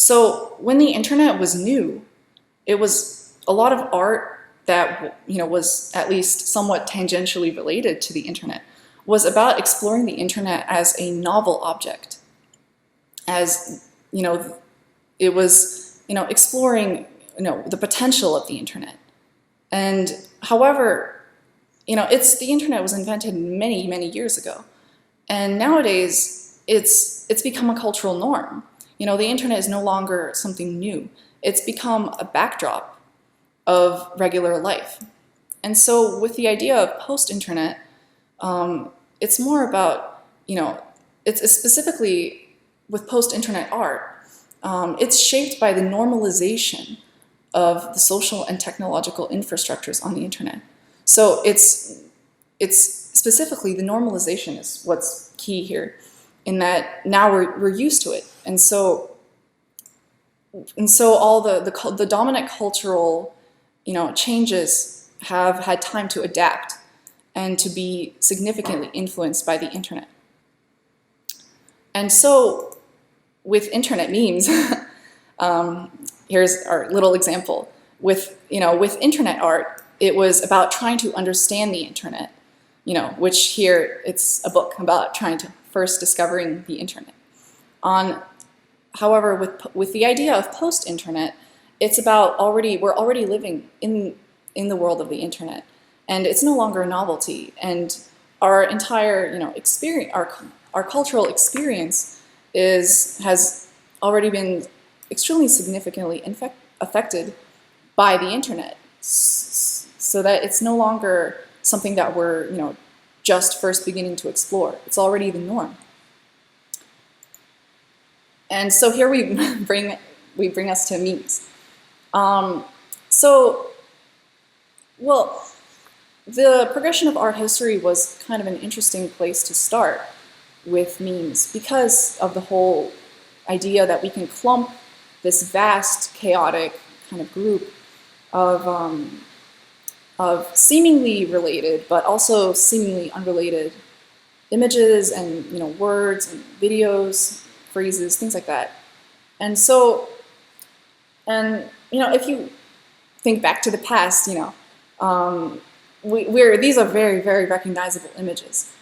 So when the internet was new, it was a lot of art that was at least somewhat tangentially related to the internet was about exploring the internet as a novel object, as it was exploring the potential of the internet. And however, the internet was invented many, many years ago, and nowadays it's become a cultural norm. The internet is no longer something new. It's become a backdrop of regular life. And so with the idea of post-internet, it's more about, it's specifically with post-internet art, it's shaped by the normalization of the social and technological infrastructures on the internet. So it's specifically the normalization is what's key here, in that now we're used to it. And so all the dominant cultural changes have had time to adapt and to be significantly influenced by the internet. And so with internet memes, here's our little example. With internet art, it was about trying to understand the internet, which here it's a book about trying to first discovering the internet. However, with the idea of post-internet, it's about we're already living in the world of the internet, and it's no longer a novelty. And our entire experience, our cultural experience has already been extremely significantly affected by the internet, so that it's no longer something that we're just first beginning to explore. It's already the norm. And so here we bring us to memes. The progression of art history was kind of an interesting place to start with memes because of the whole idea that we can clump this vast, chaotic kind of group of seemingly related, but also seemingly unrelated images and words and videos, phrases, things like that. And so, if you think back to the past, these are very, very recognizable images,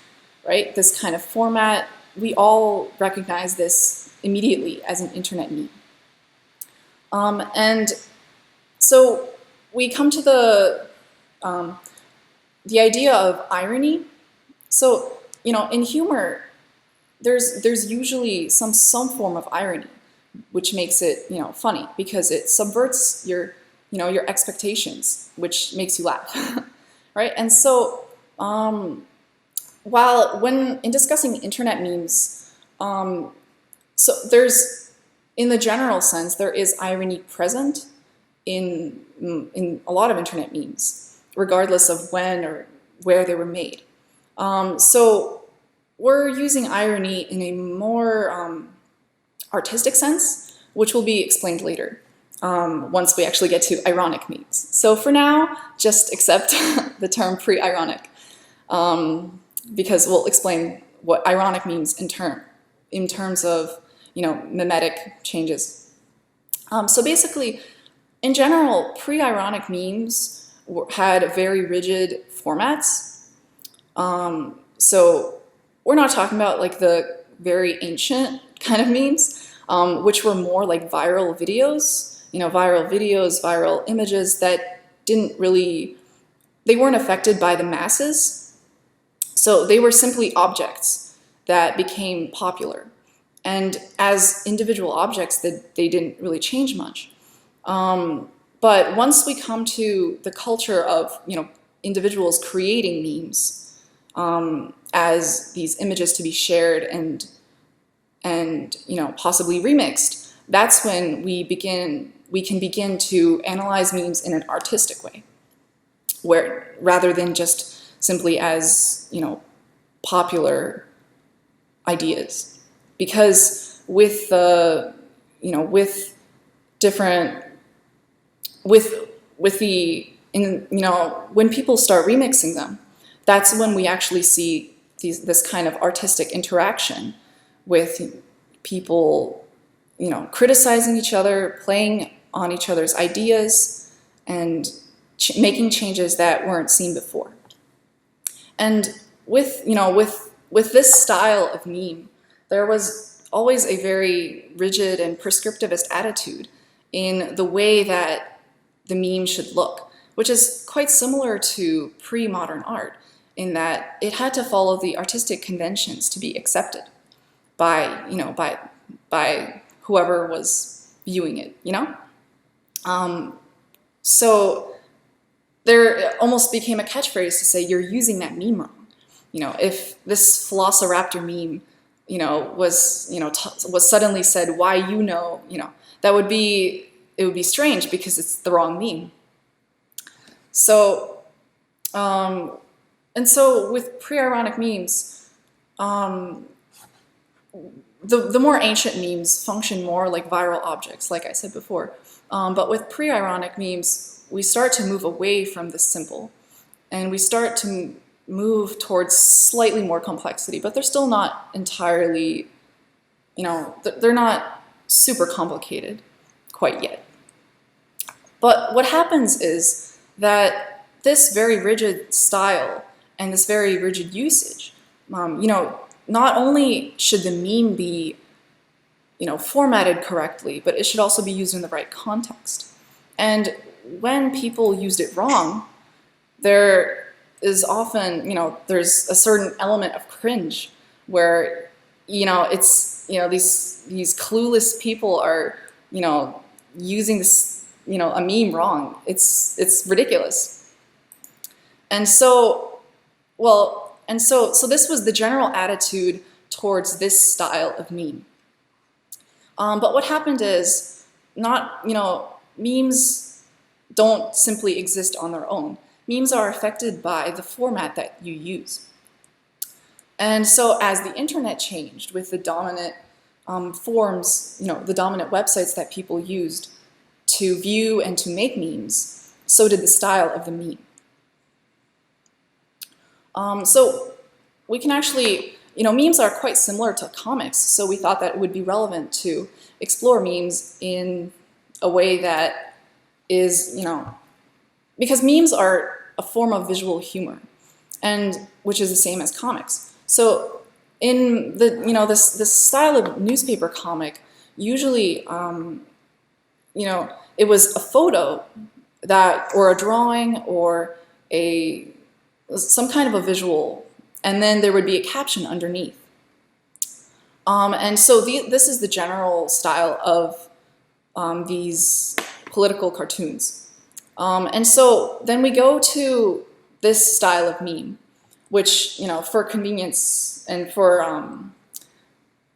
right? This kind of format, we all recognize this immediately as an internet meme. And so we come to the idea of irony. So, in humor, there's usually some form of irony, which makes it funny because it subverts your expectations, which makes you laugh, right? And so when discussing internet memes, so in the general sense, there is irony present in a lot of internet memes, regardless of when or where they were made. So we're using irony in a more artistic sense, which will be explained later once we actually get to ironic memes. So for now, just accept the term pre-ironic, because we'll explain what ironic means in terms of memetic changes. So basically, in general, pre-ironic memes had very rigid formats. So we're not talking about like the very ancient kind of memes, which were more like viral videos, viral images that they weren't affected by the masses. So they were simply objects that became popular. And as individual objects, they didn't really change much. But once we come to the culture of individuals creating memes as these images to be shared and possibly remixed, that's when we can begin to analyze memes in an artistic way, where rather than just simply as popular ideas. Because with when people start remixing them, that's when we actually see this kind of artistic interaction with people, criticizing each other, playing on each other's ideas, and making changes that weren't seen before. And with this style of meme, there was always a very rigid and prescriptivist attitude in the way that the meme should look, which is quite similar to pre-modern art in that it had to follow the artistic conventions to be accepted by whoever was viewing it, So there almost became a catchphrase to say, you're using that meme wrong. If this Velociraptor meme, was suddenly said, why that would be strange because it's the wrong meme. So, and so with pre-ironic memes, the more ancient memes function more like viral objects, like I said before. But with pre-ironic memes, we start to move away from the simple, and we start to move towards slightly more complexity, but they're still not entirely, they're not super complicated quite yet. But what happens is that this very rigid style and this very rigid usage, not only should the meme be, formatted correctly, but it should also be used in the right context. And when people used it wrong, there is often, there's a certain element of cringe where, it's, these clueless people are, using this, a meme wrong. It's ridiculous. And so, so this was the general attitude towards this style of meme. But what happened is, memes don't simply exist on their own. Memes are affected by the format that you use. And so as the internet changed with the dominant forms, the dominant websites that people used to view and to make memes, so did the style of the meme. So we can actually, memes are quite similar to comics, so we thought that it would be relevant to explore memes in a way that is, because memes are a form of visual humor, and which is the same as comics. So in the, this style of newspaper comic, usually, it was a photo that, or a drawing, or some kind of a visual, and then there would be a caption underneath. And so this is the general style of these political cartoons. And so then we go to this style of meme, which, for convenience and for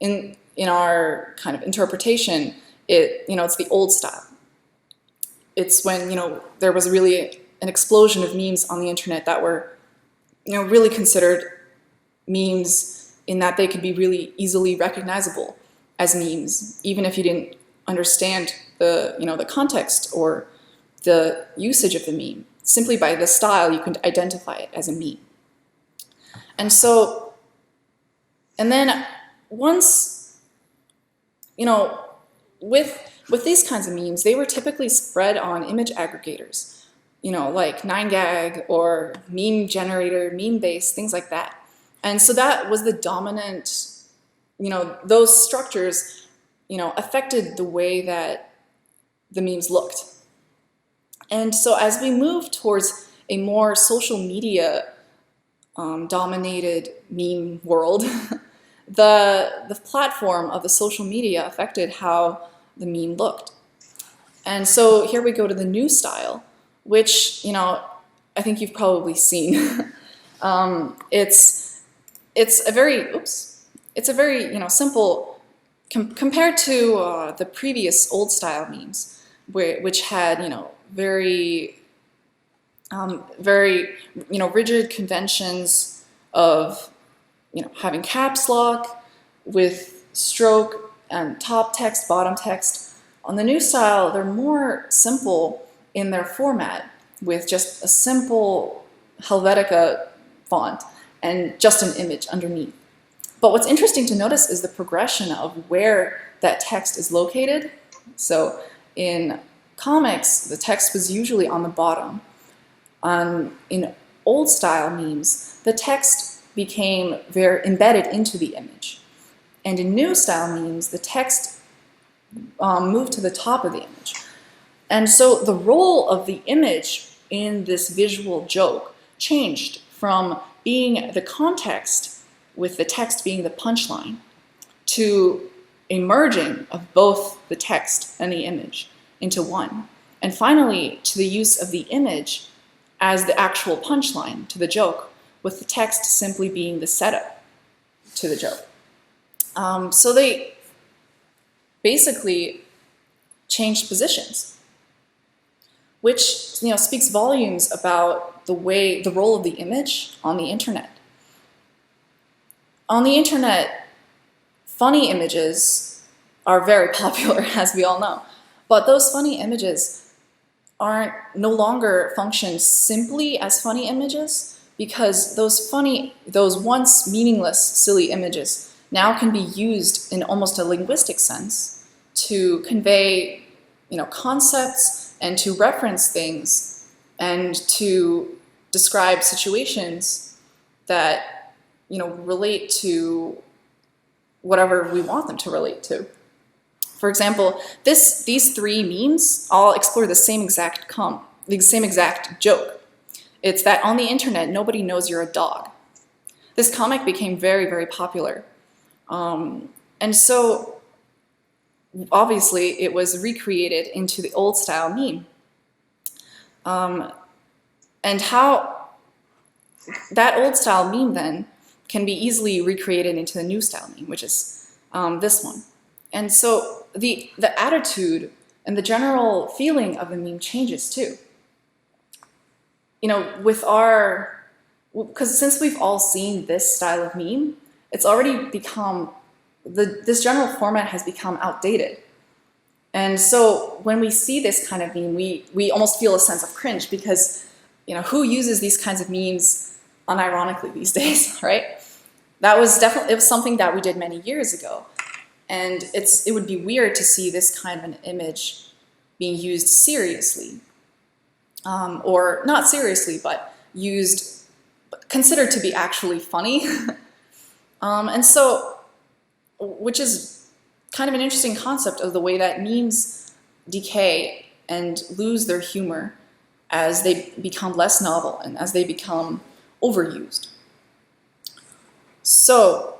in our kind of interpretation, it's the old style. It's when, there was really an explosion of memes on the internet that were, really considered memes in that they could be really easily recognizable as memes, even if you didn't understand the, the context or the usage of the meme. Simply by the style, you can identify it as a meme. And so, and then once, with these kinds of memes, they were typically spread on image aggregators, like 9gag or meme generator, meme base, things like that. And so that was the dominant, those structures, affected the way that the memes looked. And so as we move towards a more social media dominated meme world, the platform of the social media affected how the meme looked. And so here we go to the new style, which, I think you've probably seen. It's a very, simple, compared to the previous old style memes, which had, very, rigid conventions of, having caps lock with stroke and top text, bottom text. On the new style, they're more simple in their format with just a simple Helvetica font and just an image underneath. But what's interesting to notice is the progression of where that text is located. So in comics, the text was usually on the bottom. In old style memes, the text became very embedded into the image. And in new style memes, the text moved to the top of the image. And so the role of the image in this visual joke changed from being the context, with the text being the punchline, to a merging of both the text and the image into one. And finally, to the use of the image as the actual punchline to the joke, with the text simply being the setup to the joke. So they basically changed positions, which speaks volumes about the role of the image on the internet. On the internet, funny images are very popular, as we all know, but those funny images no longer function simply as funny images, because those once meaningless, silly images now can be used in almost a linguistic sense to convey, concepts and to reference things and to describe situations that, relate to whatever we want them to relate to. For example, these three memes all explore the same exact joke. It's that on the internet, nobody knows you're a dog. This comic became very, very popular. And so, obviously, it was recreated into the old style meme. And how that old style meme then can be easily recreated into the new style meme, which is this one. And so the attitude and the general feeling of the meme changes too. Because since we've all seen this style of meme, it's already become, this general format has become outdated. And so when we see this kind of meme, we almost feel a sense of cringe, because who uses these kinds of memes unironically these days, right? It was something that we did many years ago. And it would be weird to see this kind of an image being used seriously. Or not seriously, but considered to be actually funny. And so, which is kind of an interesting concept of the way that memes decay and lose their humor as they become less novel and as they become overused. So,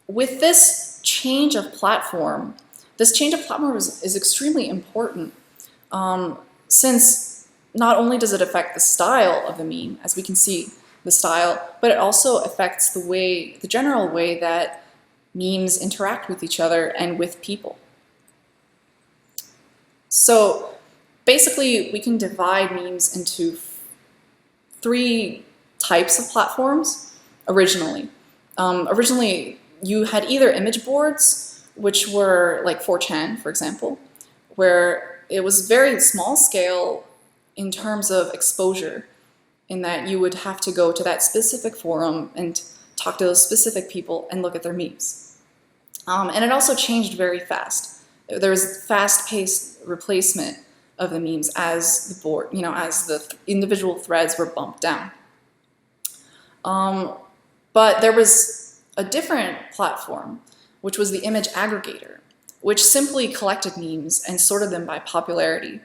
with this change of platform is extremely important, since not only does it affect the style of the meme, as we can see the style, but it also affects the general way that memes interact with each other and with people. So basically, we can divide memes into three types of platforms originally. Originally, you had either image boards, which were like 4chan, for example, where it was very small scale in terms of exposure, in that you would have to go to that specific forum and talk to those specific people and look at their memes. And it also changed very fast. There was fast-paced replacement of the memes as the individual threads were bumped down. But there was a different platform, which was the image aggregator, which simply collected memes and sorted them by popularity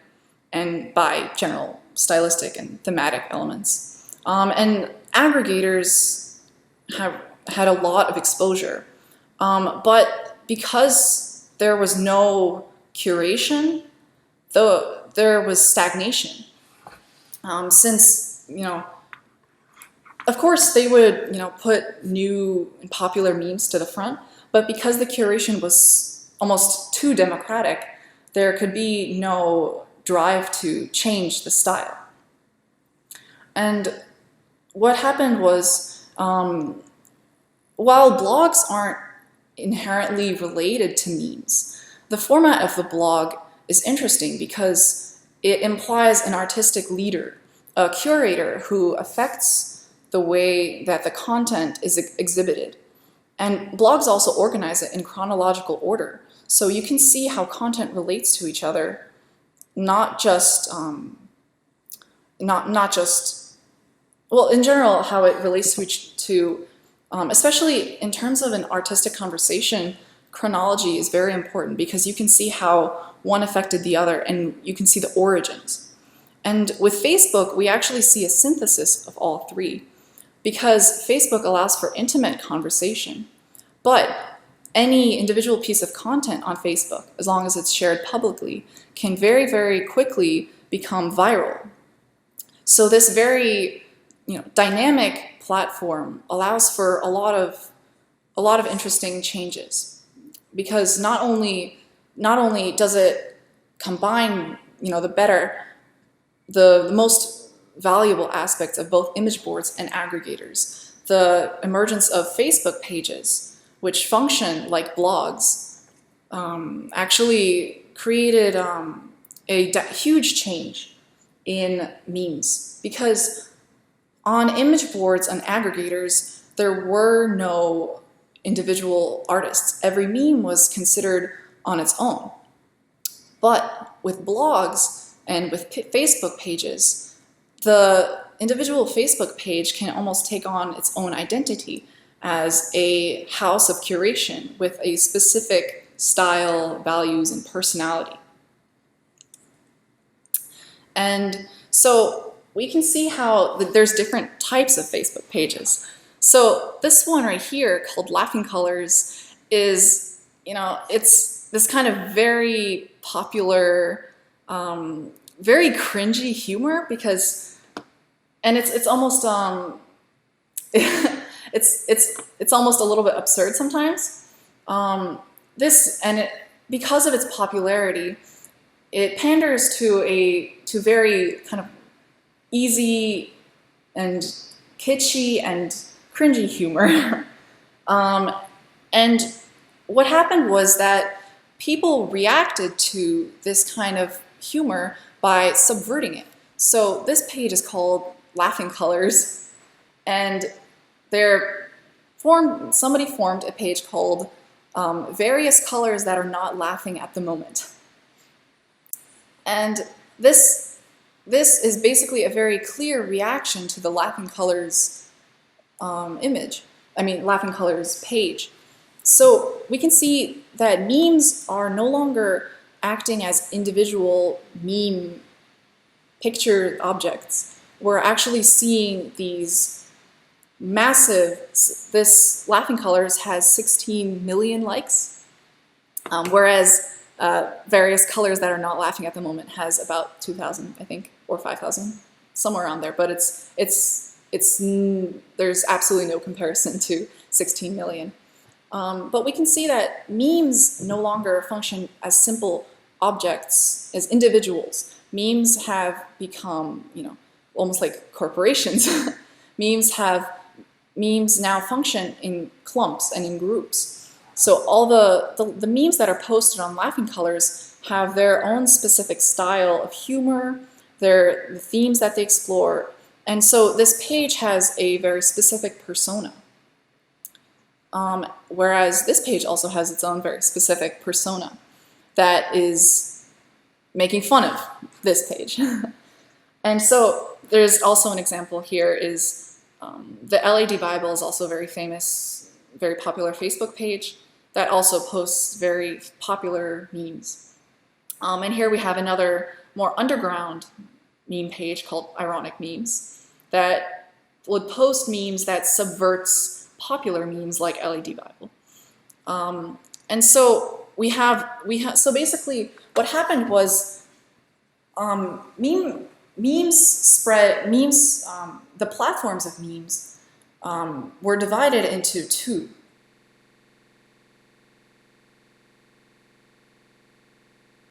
and by general stylistic and thematic elements. And aggregators had a lot of exposure. But because there was no curation, there was stagnation. Since, of course they would, put new and popular memes to the front, but because the curation was almost too democratic, there could be no drive to change the style. And what happened was, while blogs aren't inherently related to memes, the format of the blog is interesting because it implies an artistic leader, a curator who affects the way that the content is exhibited. And blogs also organize it in chronological order. So you can see how content relates to each other, not just, well, in general, how it relates to especially in terms of an artistic conversation, chronology is very important because you can see how one affected the other and you can see the origins. And with Facebook, we actually see a synthesis of all three because Facebook allows for intimate conversation. But any individual piece of content on Facebook, as long as it's shared publicly, can very, very quickly become viral. So this very dynamic platform allows for a lot of interesting changes because not only does it combine the most valuable aspects of both image boards and aggregators, the emergence of Facebook pages, which function like blogs, actually created a huge change in memes because on image boards and aggregators, there were no individual artists. Every meme was considered on its own. But with blogs and with Facebook pages, the individual Facebook page can almost take on its own identity as a house of curation with a specific style, values, and personality. And so we can see how there's different types of Facebook pages. So this one right here called Laughing Colors is, it's this kind of very popular, very cringy humor because, and it's almost, it's almost a little bit absurd sometimes. Because of its popularity, it panders to very kind of easy and kitschy and cringy humor. And what happened was that people reacted to this kind of humor by subverting it. So this page is called Laughing Colors, and somebody formed a page called Various Colors That Are Not Laughing at the Moment. And this is basically a very clear reaction to the Laughing Colors Laughing Colors page. So we can see that memes are no longer acting as individual meme picture objects. We're actually seeing these massive, this Laughing Colors has 16 million likes, whereas Various Colors That Are Not Laughing at the Moment has about 2,000, I think, or 5,000, somewhere around there. But there's absolutely no comparison to 16 million. But we can see that memes no longer function as simple objects, as individuals. Memes have become, almost like corporations. Memes now function in clumps and in groups. So all the memes that are posted on Laughing Colors have their own specific style of humor, the themes that they explore, and so this page has a very specific persona. Whereas this page also has its own very specific persona that is making fun of this page. And so there's also an example here is the LAD Bible is also a very famous, very popular Facebook page that also posts very popular memes. And here we have another more underground meme page called Ironic Memes that would post memes that subverts popular memes like LAD Bible. And so so basically what happened was the platforms of memes were divided into two.